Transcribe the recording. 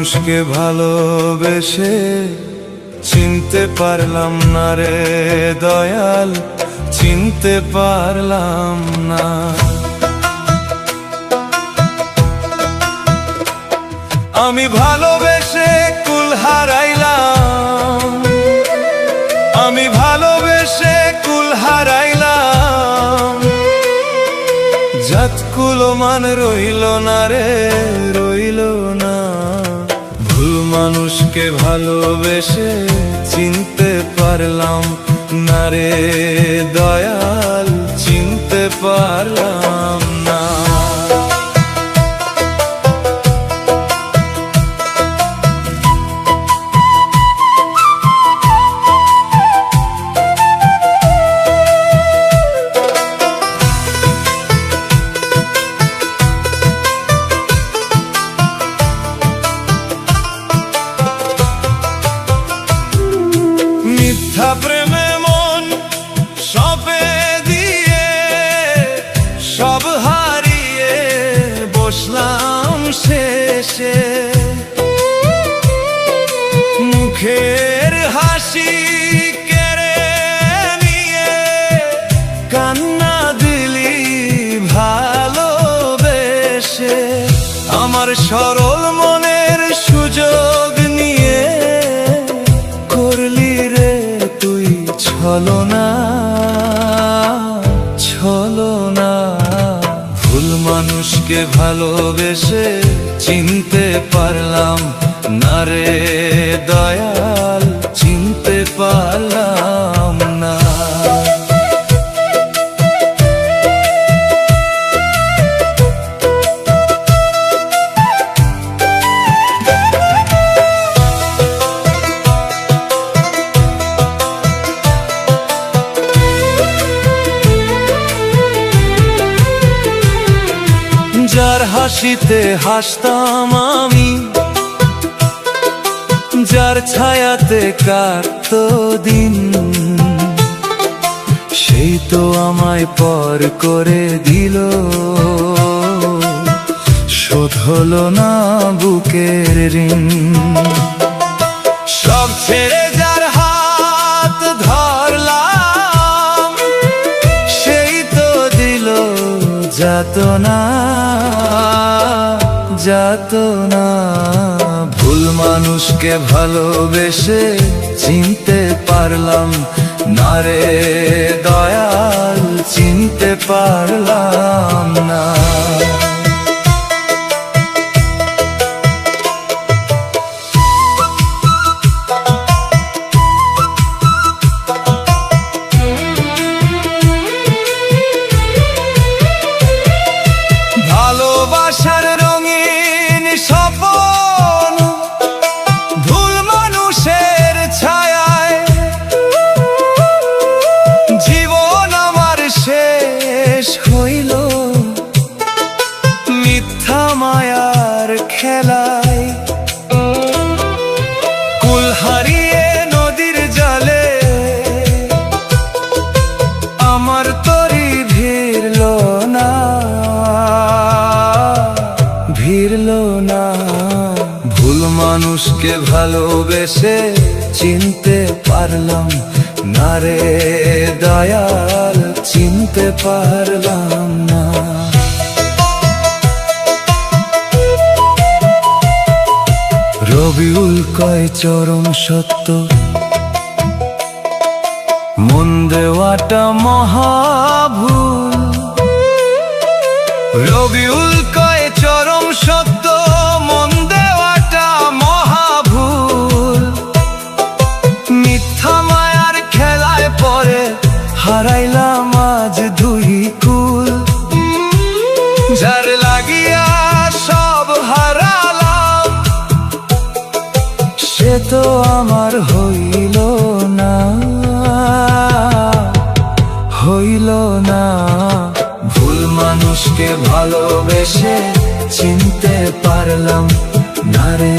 মানুষকে ভালোবেসে চিনতে পারলাম না রে দয়াল, চিনতে পারলাম না। আমি ভালোবেসে কুল হারাইলাম, আমি ভালোবেসে কুল হারাইলাম, জাত কুলো মান রইল না রে, রইল না। ভুল মানুষকে ভালোবেসে চিনতে পারলাম না রে দয়াল, চিনতে পারলাম না। মিথ্যা প্রেমে মন সবে দিয়ে সব হারিয়ে বসলাম শেষে, মুখের হাসি কেড়ে নিয়ে কান্না দিলি ভালোবেসে। আমার সরল মনের সুযোগ নিয়ে করলি রে তুই ছলনা, ছলনা। ভুল মানুষকে ভালোবেসে চিনতে পারলাম না রে দয়াল, চিনতে পারলাম না। যার হাসিতে হাসতাম আমি, যার ছায়াতে কাটতো দিন, সেই তো আমায় পর করে দিল। শোধ হলো না বুকের ঋণ। সব ছেড়ে যার হাত ধরলাম, সেই তো দিল যাতনা, যাতনা। ভুল মানুষকে ভালোবেসে চিনতে পারলাম না রে দয়াল, চিনতে পারলাম না। ভালোবাসার রঙিন স্বপ্ন ভুল মানুষের ছায়ায়, জীবন আমার শেষ হইল মিথ্যা মায়ার খেলায়। কুল হারিয়ে নদীর জলে আমার তরি ভিড়ল না, ভিড়ল না। ভুল মানুষকে ভালোবেসে চিনতে পারলাম না রে দয়াল, চিনতে পারলাম না। রবিউল কয় চরম সত্য, মন দেওয়াটা মহাভুল। রবিউল কয় চরম সত্য, মন দেওয়াটা মহাভুল। মিথ্যা মায়ার খেলায় পরে হারাইলাম আজ দুই কুল। যার লাগিয়া সব হারালাম, সে তো আমার হইল না, হইল না। ভুল মানুষকে ভালোবেসে চিনতে পারলাম না রে